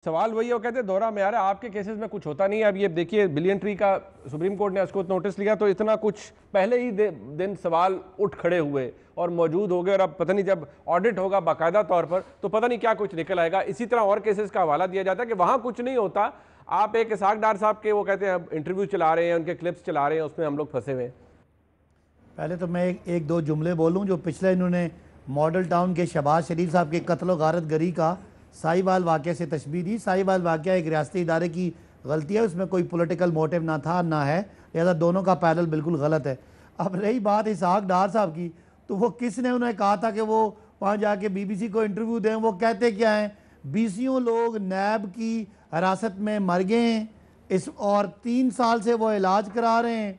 सवाल वही है, वो कहते हैं दोहरा मेयार है, आपके केसेस में कुछ होता नहीं है। अब ये देखिए बिलियन ट्री का सुप्रीम कोर्ट ने उसको नोटिस लिया तो इतना कुछ पहले ही दिन सवाल उठ खड़े हुए और मौजूद हो गए, और अब पता नहीं जब ऑडिट होगा बाकायदा तौर पर तो पता नहीं क्या कुछ निकल आएगा। इसी तरह और केसेस का हवाला दिया जाता है कि वहां कुछ नहीं होता। आप एक इसहाक डार साहब के वो कहते हैं इंटरव्यू चला रहे हैं, उनके क्लिप्स चला रहे हैं, उसमें हम लोग फंसे हुए हैं। पहले तो मैं एक दो जुमले बोलूं जो पिछले इन्होंने मॉडल टाउन के शहबाज शरीफ साहब के कत्ल गारत गरी का साहिवाल वाक़े से तशबीह दी। साहिवाल वाक़या एक रियासती इदारे की गलती है, उसमें कोई पॉलिटिकल मोटिव ना था ना है, लिहाजा दोनों का पैरल बिल्कुल गलत है। अब रही बात इसहाक डार साहब की, तो वो किसने उन्हें कहा था कि वो वहाँ जाके BBC को इंटरव्यू दें? वो कहते क्या हैं, 20 लोग नैब की हिरासत में मर गए हैं इस, और 3 साल से वो इलाज करा रहे हैं,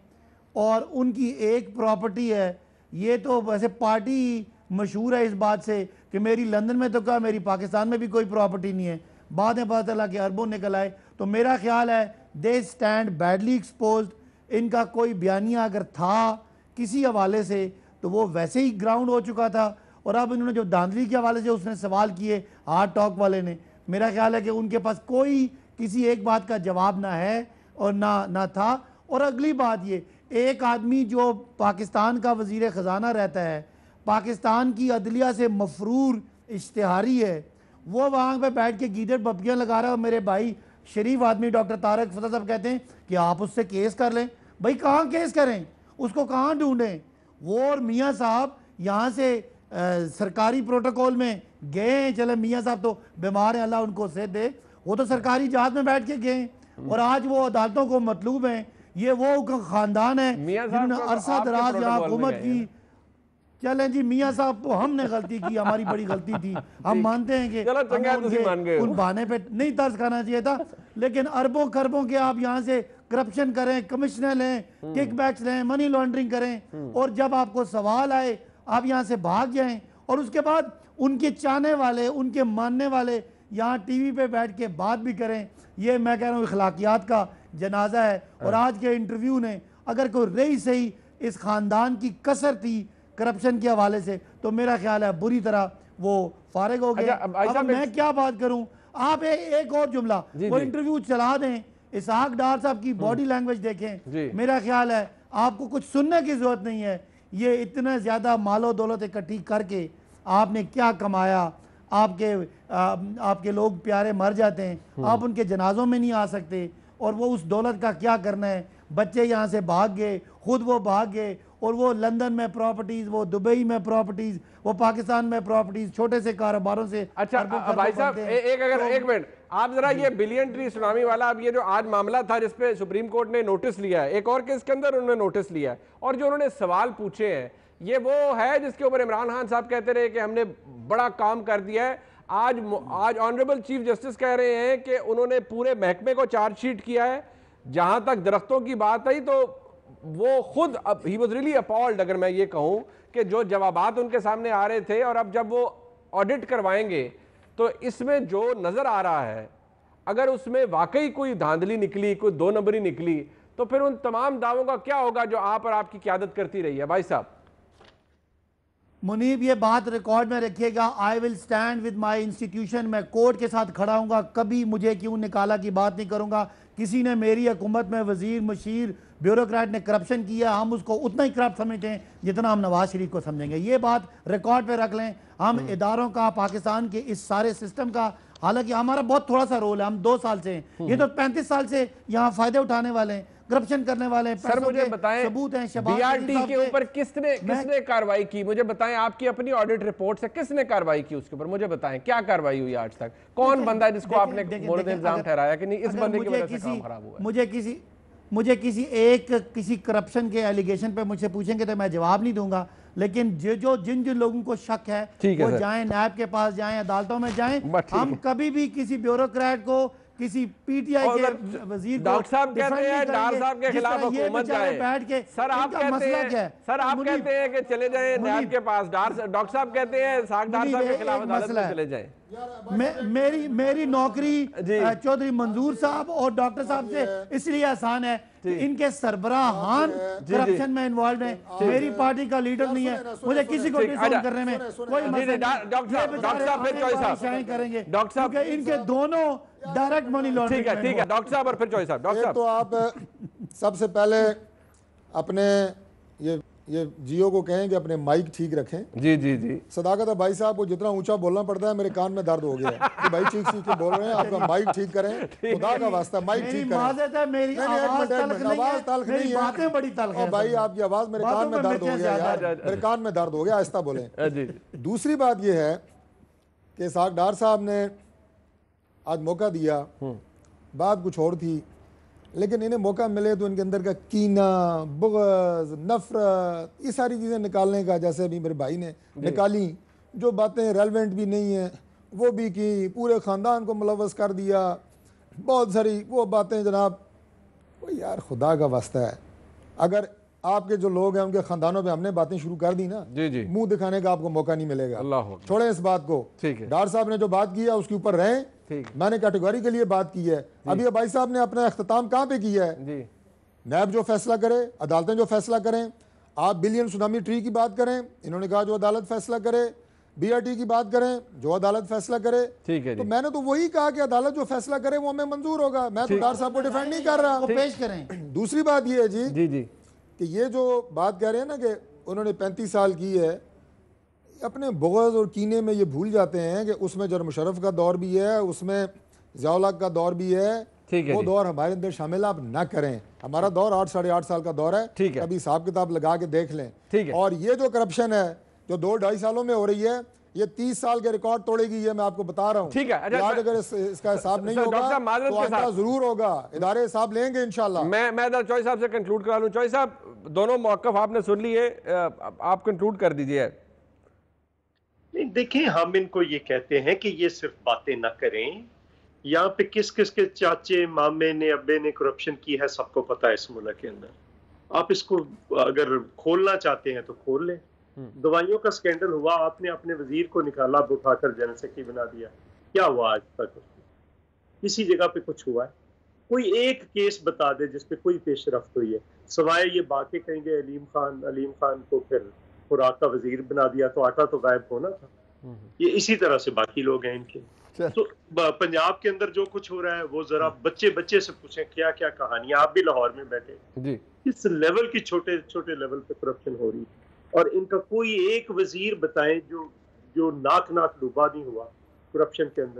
और उनकी एक प्रॉपर्टी है। ये तो वैसे पार्टी मशहूर है इस बात से कि मेरी लंदन में तो कहा, मेरी पाकिस्तान में भी कोई प्रॉपर्टी नहीं है। बाद में पता चला कि अरबों निकल आए। तो मेरा ख्याल है दे स्टैंड बैडली एक्सपोज्ड। इनका कोई बयानिया अगर था किसी हवाले से तो वो वैसे ही ग्राउंड हो चुका था, और अब इन्होंने जो धांधली के हवाले से उसने सवाल किए हार्ट टॉक वाले ने, मेरा ख्याल है कि उनके पास कोई किसी एक बात का जवाब ना है और ना था। और अगली बात ये, एक आदमी जो पाकिस्तान का वजीर ख़जाना रहता है, पाकिस्तान की अदलिया से मफरूर इश्तिहारी है, वो वहाँ पे बैठ के गीदड़ बपियाँ लगा रहा है। और मेरे भाई शरीफ आदमी डॉक्टर तारक फता साहब कहते हैं कि आप उससे केस कर लें। भाई कहाँ केस करें, उसको कहाँ ढूंढें? वो और मियाँ साहब यहाँ से सरकारी प्रोटोकॉल में गए हैं। चले मियाँ साहब तो बीमार हैं, अल्लाह उनको सेहत दे, वो तो सरकारी जहाज में बैठ के गए और आज वो अदालतों को मतलूब हैं। ये वो खानदान है जिन्होंने अरसा दराज यहाँ हुकूमत की। चलें जी, मियाँ साहब को हमने गलती की, हमारी बड़ी गलती थी, हम मानते हैं कि उन बहाने पे नहीं तर्ज खाना चाहिए था। लेकिन अरबों खरबों के आप यहाँ से करप्शन करें, कमिश्नर लें, किकबैक्स लें, मनी लॉन्ड्रिंग करें, और जब आपको सवाल आए आप यहाँ से भाग जाएं, और उसके बाद उनके चाहने वाले, उनके मानने वाले यहाँ TV पे बैठ के बात भी करें। ये मैं कह रहा हूँ अखलाकियात का जनाजा है। और आज के इंटरव्यू ने अगर कोई रही सही इस खानदान की कसर थी करप्शन के हवाले से, तो मेरा ख्याल है बुरी तरह वो फारिग हो गए। अब मैं क्या बात करूं, आप एक और जुमला, वो इंटरव्यू चला दें, इसहाक डार साहब की बॉडी लैंग्वेज देखें। मेरा ख्याल है आपको कुछ सुनने की जरूरत नहीं है। ये इतना ज्यादा मालो दौलत इकट्ठी करके आपने क्या कमाया? आपके लोग प्यारे मर जाते हैं, आप उनके जनाजों में नहीं आ सकते, और वो उस दौलत का क्या करना है? बच्चे यहाँ से भाग गए, खुद वो भाग गए, और वो लंदन में प्रॉपर्टीज, वो दुबई में प्रॉपर्टीज, वो पाकिस्तान में प्रॉपर्टीज, छोटे से कारोबारों से। अच्छा भाई साहब एक मिनट, आप जरा ये बिलियन ट्री सुनामी वाला, अब ये जो आज मामला था जिसपे सुप्रीम कोर्ट ने नोटिस लिया है, एक और केस के अंदर उन्होंने नोटिस लिया है, और जो उन्होंने सवाल पूछे हैं ये वो है जिसके ऊपर इमरान खान साहब कहते रहे कि हमने बड़ा काम कर दिया है। आज ऑनरेबल चीफ जस्टिस कह रहे हैं कि उन्होंने पूरे महकमे को चार्जशीट किया है। जहां तक दरख्तों की बात आई तो वो खुद ही वॉज रियली अपॉल्ड, अगर मैं ये कहूं कि जो जवाबात उनके सामने आ रहे थे, और अब जब वो ऑडिट करवाएंगे तो इसमें जो नजर आ रहा है, अगर उसमें वाकई कोई धांधली निकली, कोई 2 नंबरी निकली, तो फिर उन तमाम दावों का क्या होगा जो आप और आपकी क़यादत करती रही है। भाई साहब मुनीब, ये बात रिकॉर्ड में रखिएगा, I will stand with my institution. मैं कोर्ट के साथ खड़ा हूँगा, कभी मुझे क्यों निकाला की बात नहीं करूँगा। किसी ने मेरी हुकूमत में वजीर, मुशीर, ब्यूरोक्रेट ने करप्शन किया, हम उसको उतना ही करप्ट समझते हैं जितना हम नवाज शरीफ को समझेंगे। ये बात रिकॉर्ड पे रख लें। हम इदारों का, पाकिस्तान के इस सारे सिस्टम का, हालांकि हमारा बहुत थोड़ा सा रोल है, हम 2 साल से हैं, ये तो 35 साल से यहाँ फायदे उठाने वाले हैं, करप्शन करने वाले हैं। सर मुझे बताएं, सबूत हैं BRT के ऊपर किसने कार्रवाई की? मुझे बताएं, आपकी अपनी ऑडिट रिपोर्ट से किसने कार्रवाई की उसके ऊपर? मुझे बताएं क्या कार्रवाई हुई आज तक? कौन बंदा है जिसको आपने मोर्द इल्जाम ठहराया कि नहीं इस बंदे की वजह से काम खराब हुआ? मुझे किसी करप्शन के एलिगेशन पे मुझसे पूछेंगे तो मैं जवाब नहीं दूंगा, लेकिन जिन लोगों को शक है वो जाएं, नैब के पास जाएं, अदालतों में जाएं। हम कभी भी किसी ब्यूरोक्रेट को, किसी PTI के वजीर को, डॉक्टर साहब कहते हैं डार साहब के खिलाफ हुकूमत जाए, बैठ के सर आप कहते हैं कि चले जाएं नैब के पास, डॉक्टर साहब कहते हैं इसहाक डार साहब के खिलाफ अदालत में चले जाएं। मेरी नौकरी चौधरी मंजूर साहब और डॉक्टर साहब से इसलिए आसान है कि इनके सरबराहान करप्शन में इन्वॉल्व है। मेरी पार्टी का लीडर नहीं है, मुझे किसी को डिसऑन करने में कोई मसला नहीं। डॉक्टर साहब करेंगे, डॉक्टर साहब इनके दोनों डायरेक्ट मनी लॉन्ड्रिंग। ठीक है डॉक्टर साहब और फिर चौधरी साहब। डॉक्टर साहब तो आप सबसे पहले अपने ये जियो को कहें कि अपने माइक ठीक रखें। जी जी जी सदाकत है भाई साहब को जितना ऊंचा बोलना पड़ता है मेरे कान में दर्द हो गया है कि भाई ठीक ठीक बोल रहे हैं, आपका माइक ठीक करें, खुदा का वास्ता माइक ठीक करें। मेरी आवाज तल्ख नहीं है, बातें बड़ी तल्ख है भाई आपकी आवाज मेरे कान में दर्द हो गया यार, मेरे कान में दर्द हो गया, आहिस्ता बोलें। दूसरी बात ये है कि इसहाक डार साहब ने आज मौका दिया, बात कुछ और थी, लेकिन इन्हें मौका मिले तो इनके अंदर का कीना, बुग़्ज़, नफरत, ये सारी चीज़ें निकालने का, जैसे अभी मेरे भाई ने निकाली, जो बातें रेलेवेंट भी नहीं हैं वो भी की, पूरे ख़ानदान को मुलव्वस कर दिया, बहुत सारी वो बातें जनाब। वो यार खुदा का वास्ता है, अगर आपके जो लोग हैं उनके ख़ानदानों पे हमने बातें शुरू कर दी ना, जी जी मुंह दिखाने का आपको मौका नहीं मिलेगा। अल्लाह छोड़ें इस बात को। ठीक है, डार साहब ने जो बात की है उसके ऊपर रहें। मैंने कैटेगरी के लिए बात की है। अभी भाई साहब ने अपना अख्ताम कहाँ पे किया है जी? नैब जो फैसला करे, अदालतें जो फैसला करें, आप बिलियन सुनामी ट्री की बात करें, इन्होंने कहा जो अदालत फैसला करे, BRT की बात करें जो अदालत फैसला करे। ठीक है, तो मैंने तो वही कहा कि अदालत जो फैसला करे वो हमें मंजूर होगा। मैं तो डार साहब को डिफेंड नहीं कर रहा, पेश करें। दूसरी बात ये है जी जी जी कि ये जो बात कह रहे हैं ना कि उन्होंने 35 साल की है, अपने बुग़्ज़ और कीने में ये भूल जाते हैं कि उसमें जर मुशर्रफ का दौर भी है, उसमें ज़िया-उल-हक का दौर भी है, वो दौर हमारे अंदर शामिल आप ना करें। हमारा दौर 8 साढ़े 8 साल का दौर है, कभी हिसाब किताब लगा के देख लें। और ये जो करप्शन है जो 2-2.5 सालों में हो रही है, ये 30 साल के रिकॉर्ड तोड़ेगी, ये मैं आपको बता रहा हूँ। ठीक है, आज अगर इसका हिसाब नहीं होगा तो आंदा जरूर होगा, इदारे हिसाब लेंगे इंशाल्लाह। मैं चौधरी साहब से कंक्लूड करा लूं। चौधरी साहब, दोनों मौक़िफ़ आपने सुन लिए, आप कंक्लूड कर दीजिए। नहीं देखिए, हम इनको ये कहते हैं कि ये सिर्फ बातें ना करें। यहाँ पे किस किस के चाचे मामे ने अब्बे ने करप्शन की है सबको पता है इस मुल्क के अंदर। आप इसको अगर खोलना चाहते हैं तो खोल लें। दवाइयों का स्कैंडल हुआ, आपने अपने वजीर को निकाला, उठाकर जनरल सेक्रेटरी बना दिया, क्या हुआ आज तक? किसी जगह पे कुछ हुआ है? कोई एक केस बता दे जिसपे कोई पेशरफ्त हुई है, सिवाय ये बातें कहेंगे अलीम खान को फिर खुराक का वजीर बना दिया तो आटा तो गायब होना था। ये इसी तरह से बाकी लोग हैं इनके। तो पंजाब के अंदर जो कुछ हो रहा है वो जरा बच्चे से पूछें क्या क्या कहानियां। आप भी लाहौर में बैठे जी, इस लेवल की छोटे छोटे लेवल पे करप्शन हो रही है, और इनका कोई एक वजीर बताएं जो नाक डूबा नहीं हुआ करप्शन के अंदर।